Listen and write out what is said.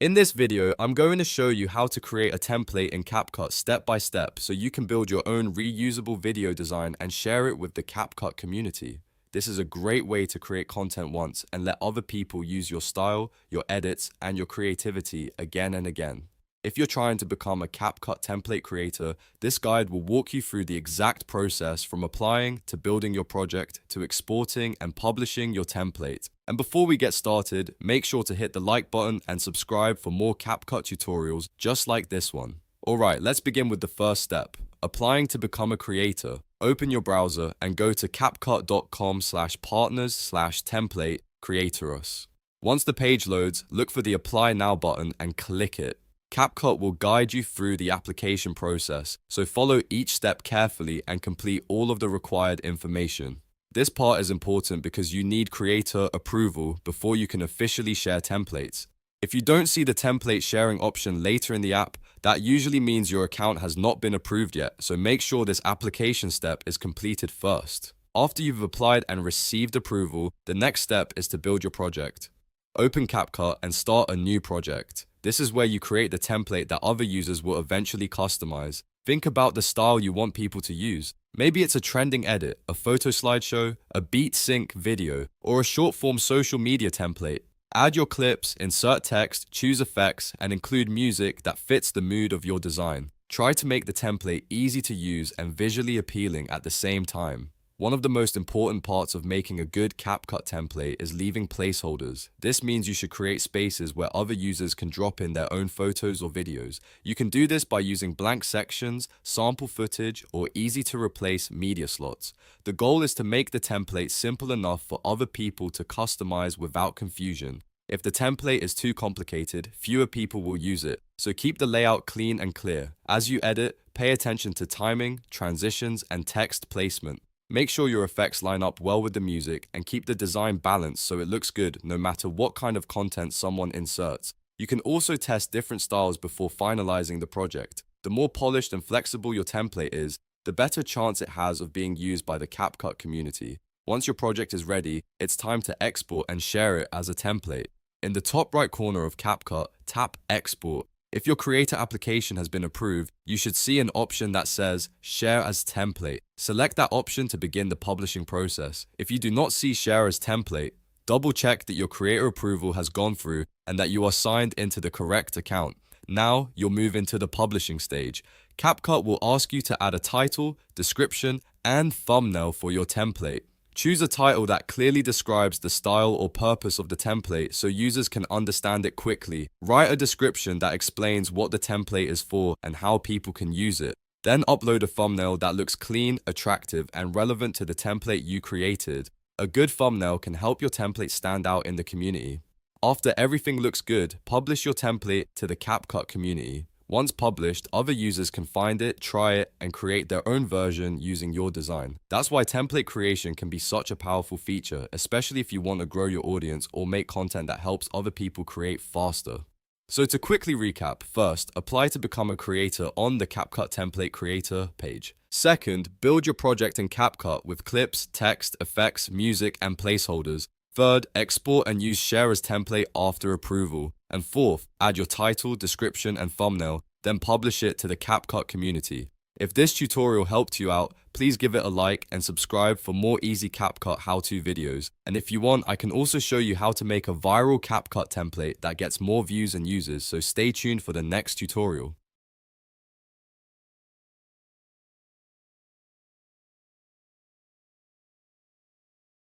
In this video, I'm going to show you how to create a template in CapCut step by step so you can build your own reusable video design and share it with the CapCut community. This is a great way to create content once and let other people use your style, your edits, and your creativity again and again. If you're trying to become a CapCut template creator, this guide will walk you through the exact process from applying to building your project to exporting and publishing your template. And before we get started, make sure to hit the like button and subscribe for more CapCut tutorials just like this one. Alright, let's begin with the first step. Applying to become a creator. Open your browser and go to capcut.com/partners/template creator us. Once the page loads, look for the Apply Now button and click it. CapCut will guide you through the application process, so follow each step carefully and complete all of the required information. This part is important because you need creator approval before you can officially share templates. If you don't see the template sharing option later in the app, that usually means your account has not been approved yet, so make sure this application step is completed first. After you've applied and received approval, the next step is to build your project. Open CapCut and start a new project. This is where you create the template that other users will eventually customize. Think about the style you want people to use. Maybe it's a trending edit, a photo slideshow, a beat sync video, or a short form social media template. Add your clips, insert text, choose effects, and include music that fits the mood of your design. Try to make the template easy to use and visually appealing at the same time. One of the most important parts of making a good CapCut template is leaving placeholders. This means you should create spaces where other users can drop in their own photos or videos. You can do this by using blank sections, sample footage, or easy to replace media slots. The goal is to make the template simple enough for other people to customize without confusion. If the template is too complicated, fewer people will use it, so keep the layout clean and clear. As you edit, pay attention to timing, transitions, and text placement. Make sure your effects line up well with the music and keep the design balanced so it looks good no matter what kind of content someone inserts. You can also test different styles before finalizing the project. The more polished and flexible your template is, the better chance it has of being used by the CapCut community. Once your project is ready, it's time to export and share it as a template. In the top right corner of CapCut, tap Export. If your creator application has been approved, you should see an option that says Share as Template. Select that option to begin the publishing process. If you do not see Share as Template, double check that your creator approval has gone through and that you are signed into the correct account. Now you'll move into the publishing stage. CapCut will ask you to add a title, description, and thumbnail for your template. Choose a title that clearly describes the style or purpose of the template so users can understand it quickly. Write a description that explains what the template is for and how people can use it. Then upload a thumbnail that looks clean, attractive, and relevant to the template you created. A good thumbnail can help your template stand out in the community. After everything looks good, publish your template to the CapCut community. Once published, other users can find it, try it, and create their own version using your design. That's why template creation can be such a powerful feature, especially if you want to grow your audience or make content that helps other people create faster. So to quickly recap, first, apply to become a creator on the CapCut template creator page. Second, build your project in CapCut with clips, text, effects, music, and placeholders. Third, export and use Share as Template after approval. And fourth, add your title, description, and thumbnail, then publish it to the CapCut community. If this tutorial helped you out, please give it a like and subscribe for more easy CapCut how-to videos. And if you want, I can also show you how to make a viral CapCut template that gets more views and users, so stay tuned for the next tutorial.